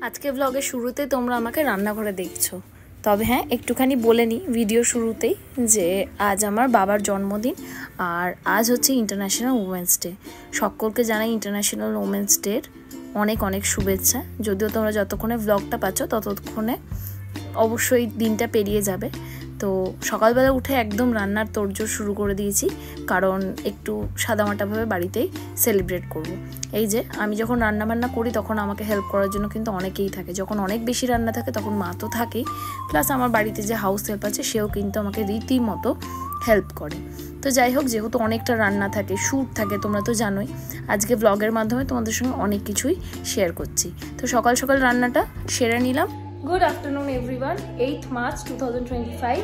আজকে ব্লগের শুরুতে তোমরা আমাকে রান্নাঘরে দেখছো। তবে হ্যাঁ, একটুখানি বলে নিই ভিডিও শুরুতেই যে আজ আমার বাবার জন্মদিন আর আজ হচ্ছে ইন্টারন্যাশনাল উমেন্স ডে। সকলকে জানাই ইন্টারন্যাশনাল উমেন্স ডের অনেক অনেক শুভেচ্ছা। যদিও তোমরা যতক্ষণে ব্লগটা পাচ্ছ ততক্ষণে অবশ্যই দিনটা পেরিয়ে যাবে। তো সকালবেলা উঠে একদম রান্নার তোড়জোড় শুরু করে দিয়েছি, কারণ একটু সাদামাটাভাবে বাড়িতেই সেলিব্রেট করব। এই যে আমি যখন রান্নাবান্না করি তখন আমাকে হেল্প করার জন্য কিন্তু অনেকেই থাকে। যখন অনেক বেশি রান্না থাকে তখন মা তো থাকেই, প্লাস আমার বাড়িতে যে হাউস হেল্প আছে সেও কিন্তু আমাকে রীতিমতো হেল্প করে। তো যাই হোক, যেহেতু অনেকটা রান্না থাকে, শ্যুট থাকে, তোমরা তো জানোই, আজকে ব্লগের মাধ্যমে তোমাদের সঙ্গে অনেক কিছুই শেয়ার করছি। তো সকাল সকাল রান্নাটা সেরে নিলাম। Good afternoon everyone, 8 March 2025।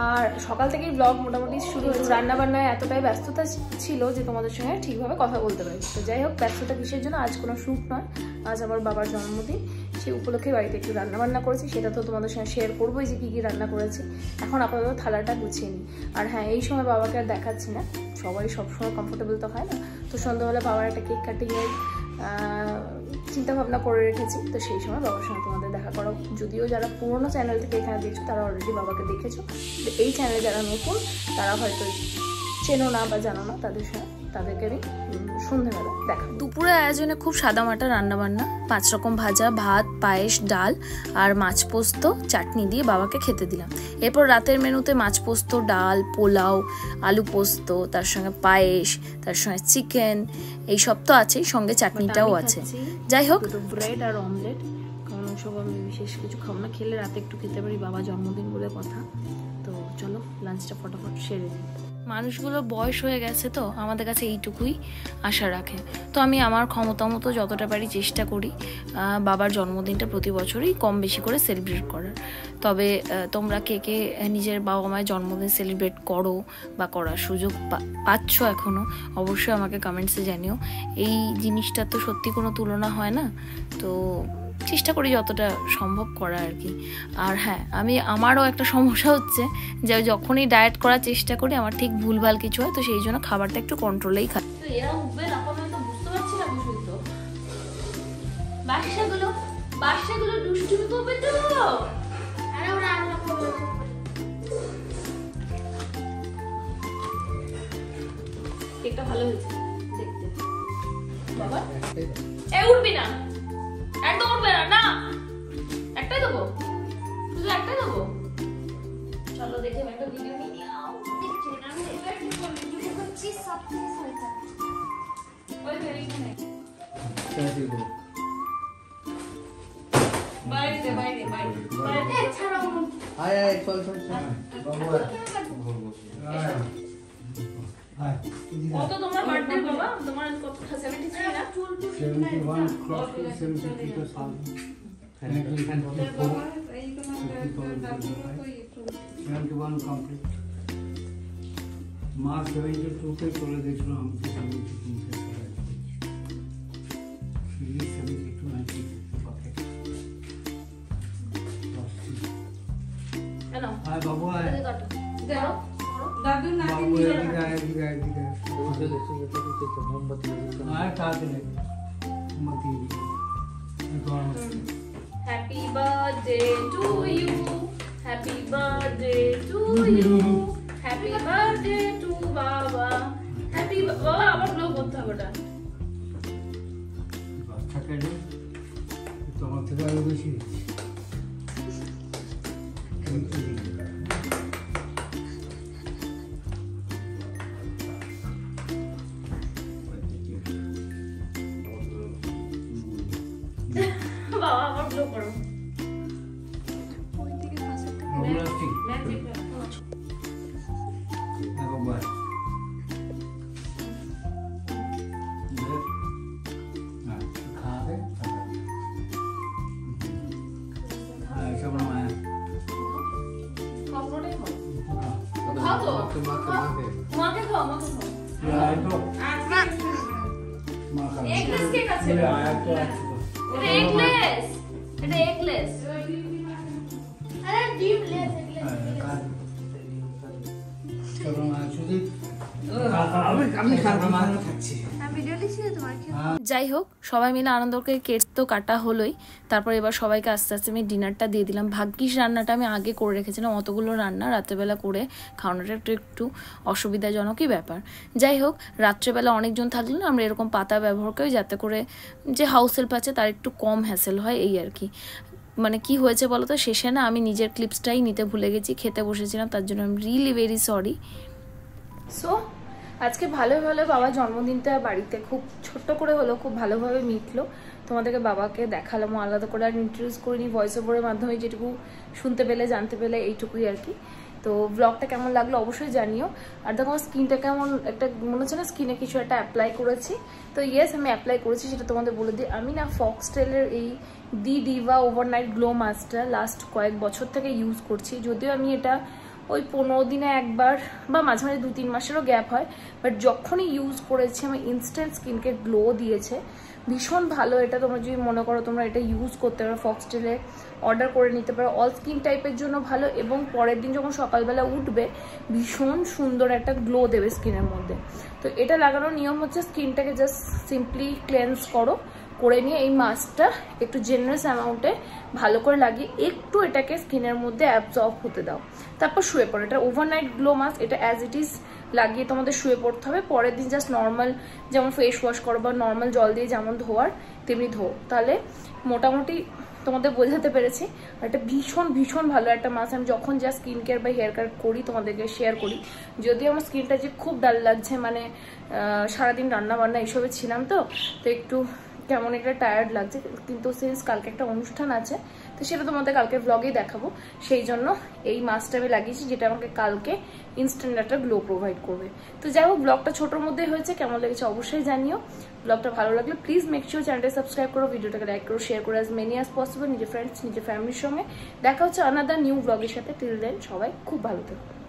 আর সকাল থেকেই ব্লগ মোটামুটি শুরু হয়েছে। রান্নাবান্নায় এতটাই ব্যস্ততা ছিল যে তোমাদের সঙ্গে ঠিকভাবে কথা বলতে পারি। তো যাই হোক, ব্যস্ততা কিসের জন্য, আজ কোনো শ্যুট নয়, আজ আমার বাবার জন্মদিন। সেই উপলক্ষে বাড়িতে একটু রান্নাবান্না করেছি, সেটা তো তোমাদের সঙ্গে শেয়ার করবোই যে কী কী রান্না করেছি। এখন আপাতত থালাটা গুছিয়ে নিই। আর হ্যাঁ, এই সময় বাবাকে আর দেখাচ্ছি না, সবাই সবসময় কমফোর্টেবল তো হয় না। তো সন্ধ্যাবেলা বাবার একটা কেক কাটিংয়ের চিন্তা ভাবনা করে রেখেছি। তো সেই সময় বাবার সঙ্গে তোমাদের দেখা করো। যদিও যারা পুরোনো চ্যানেল থেকে এখানে দেখছো তারা অলরেডি বাবাকে দেখেছো, এই চ্যানেলে যারা নতুন তারা হয়তো চেনো না বা জানো না, তাদেরকে আমি সন্ধ্যাবেলা দেখা। দুপুরে আয়োজনে খুব সাদামাটা রান্নাবান্না, 5 রকম ভাজা, ভাত, পায়েস, ডাল আর মাছ পোস্ত চাটনি দিয়ে বাবাকে খেতে দিলাম। এরপর রাতের মেনুতে মাছ পোস্ত, ডাল, পোলাও, আলু পোস্ত, তার সঙ্গে পায়েস, তার সঙ্গে চিকেন, এইসব তো আছেই, সঙ্গে চাটনিটাও আছে। যাই হোক, ব্রেড আর অমলেট, কারণ ওসব আমি বিশেষ কিছু খাবো না, খেলে রাতে একটু খেতে পারি, বাবা জন্মদিন বলে কথা। তো চলো লাঞ্চটা ফটাফট সেরে নিই। মানুষগুলো বয়স হয়ে গেছে, তো আমাদের কাছে এইটুকুই আশা রাখে। তো আমি আমার ক্ষমতা মতো যতটা পারি চেষ্টা করি বাবার জন্মদিনটা প্রতি বছরই কম বেশি করে সেলিব্রেট করার। তবে তোমরা কে কে নিজের বাবা মায়ের জন্মদিন সেলিব্রেট করো বা করার সুযোগ পাচ্ছ এখনও, অবশ্যই আমাকে কমেন্টসে জানিও। এই জিনিসটা তো সত্যি কোনো তুলনা হয় না, তো চেষ্টা করি যতটা সম্ভব করা আর কি। আর হ্যাঁ, আমারও একটা সমস্যা হচ্ছে যে যখনই ডায়েট করার চেষ্টা করি আমার ঠিক ভুলভাল কিছু হয়, তো সেই জন্য খাবারটা একটু কন্ট্রোলেই খাই। তো এরা উঠবে না কবে তো বুঝতে পারছি না, বুঝলি তো বাচ্চাগুলো দুষ্টুমি করবে তো। আরে ওরা রান্না করবে, কেকটা ভালো হয়েছে দেখতে। বাবা উঠবি না, একদম উঠবে না, না একটাই দেবো, শুধু একটাই দেবো। চলো দেখে একটা ভিডিও নিয়ে কত তোমার বার্থডে বাবা? তোমার কত 73 না? 71 ক্রস 73 সাল। 71 কমপ্লিট। মার্চ 72 তে চলে গেছিল, আমি 72 তে চলে গেছি। 72 90 ওকে। হ্যালো হাই বাবু, হাই দাও দাদু নাতি নিয়ে দিগা ওদের এসে যেতে তো মোমবাতি আর কাটে নেই মোমবাতি। Happy birthday to you, happy birthday to you, happy birthday to বাবা, হ্যাপি বাবা। আবার ব্লগ করতে হবে ওটা। বাচ্চা কেন তোমার থেকে আরো বেশি বাবা। আবার ব্লগ করো ওই দিকে পাশে ম্যাজিক ম্যাজিক একবার না খাবে আর সব না মায়া কপড়ে খাও খাও তো মাকে খাও এই তো মা খাও এগলেস কেক আছে, আয়া তো আছে, এটা এগলেস, এটা এগলেস। আরে ডিম লেস এগলেস চলো না শুধু আমি খাবো, মা খাচ্ছি। আমি ভিডিও যাই হোক, সবাই মিলে আনন্দ করে কেক তো কাটা হলোই। তারপর এবার সবাইকে আস্তে আস্তে আমি ডিনারটা দিয়ে দিলাম। ভাগ্যিস রান্নাটা আমি আগে করে রেখেছিলাম, অতগুলো রান্না রাত্রেবেলা করে খাওয়ানোটা একটু অসুবিধাজনকই ব্যাপার। যাই হোক, রাত্রেবেলা অনেকজন থাকলে না আমরা এরকম পাতা ব্যবহার করি, যাতে করে যে হাউস হেল্প আছে তার একটু কম হ্যাসেল হয়, এই আর কি। মানে কি হয়েছে বলো তো, শেষে না আমি নিজের ক্লিপসটাই নিতে ভুলে গেছি, খেতে বসেছিলাম, তার জন্য আমি রিয়েলি ভেরি সরি। সো আজকে ভালো বাবার জন্মদিনটা বাড়িতে খুব ছোট্ট করে হলো, খুব ভালোভাবে মিটলো। তোমাদেরকে বাবাকে দেখালাম, আলাদা করে আর ইন্ট্রোডিউস করিনি, ভয়েস ওভারের মাধ্যমে যেটুকু শুনতে পেলে জানতে পেলে এইটুকুই আর কি। তো ব্লগটা কেমন লাগলো অবশ্যই জানিও। আর দেখো আমার স্কিনটা কেমন একটা মনে হচ্ছে না, স্কিনে কিছু একটা অ্যাপ্লাই করেছি। তো ইয়েস, আমি অ্যাপ্লাই করেছি, সেটা তোমাদের বলে দিই। আমি না ফক্সটেলের এই দি ডিভা ওভারনাইট গ্লো মাস্কটা লাস্ট কয়েক বছর থেকে ইউজ করছি। যদিও আমি এটা ওই 15 দিনে একবার বা মাঝে মাঝে 2-3 মাসেরও গ্যাপ হয়, বাট যখনই ইউজ করেছি আমি ইনস্ট্যান্ট স্কিনকে গ্লো দিয়েছে। ভীষণ ভালো এটা। তোমরা যদি মনে করো তোমরা এটা ইউজ করতে পারো, ফক্সটেলে অর্ডার করে নিতে পারো। অল স্কিন টাইপের জন্য ভালো, এবং পরের দিন যখন সকালবেলা উঠবে ভীষণ সুন্দর একটা গ্লো দেবে স্কিনের মধ্যে। তো এটা লাগানোর নিয়ম হচ্ছে স্কিনটাকে জাস্ট সিম্পলি ক্লেন্স করে নিয়ে এই মাস্কটা একটু জেনারেস অ্যামাউন্টে ভালো করে লাগিয়ে একটু এটাকে স্কিনের মধ্যে অ্যাবজর্ব হতে দাও, তারপর শুয়ে পড়ো। এটা ওভারনাইট গ্লো মাস্ক, এটা অ্যাজ ইট ইজ লাগিয়ে তোমাদের শুয়ে পড়তে হবে। পরের দিন জাস্ট নর্মাল যেমন ফেস ওয়াশ করো বা নর্মাল জল দিয়ে যেমন ধোয়ার তেমনি ধো, তাহলে মোটামুটি তোমাদের বোঝাতে পেরেছি। আর এটা ভীষণ ভালো একটা মাস্ক। আমি যখন যা স্কিন কেয়ার বা হেয়ার কেয়ার করি তোমাদেরকে শেয়ার করি। যদিও আমার স্কিনটা যে খুব ডাল লাগছে, মানে সারাদিন রান্না বান্না এইসবে ছিলাম, তো একটু কেমন একটা টায়ার্ড লাগছে, কিন্তু সিন্স কালকে একটা অনুষ্ঠান আছে, তো সেটা তোমাদের কালকে ব্লগেই দেখাবো। সেই জন্য এই মাস্কটা আমি লাগিয়েছি, যেটা আমাকে কালকে ইনস্ট্যান্ট একটা গ্লো প্রোভাইড করবে। তো যাই হোক, ব্লগটা ছোটোর মধ্যেই হয়েছে, কেমন লেগেছে অবশ্যই জানিও। ব্লগটা ভালো লাগলে প্লিজ মেক শিওর চ্যানেলটা সাবস্ক্রাইব করো, ভিডিওটাকে লাইক করো, শেয়ার করো অ্যাজ মেনি অ্যাজ পসিবল নিজের ফ্রেন্ডস নিজের ফ্যামিলির সঙ্গে। দেখা হচ্ছে আনাদার নিউ ব্লগের সাথে। টিল দেন সবাই খুব ভালো থাকো।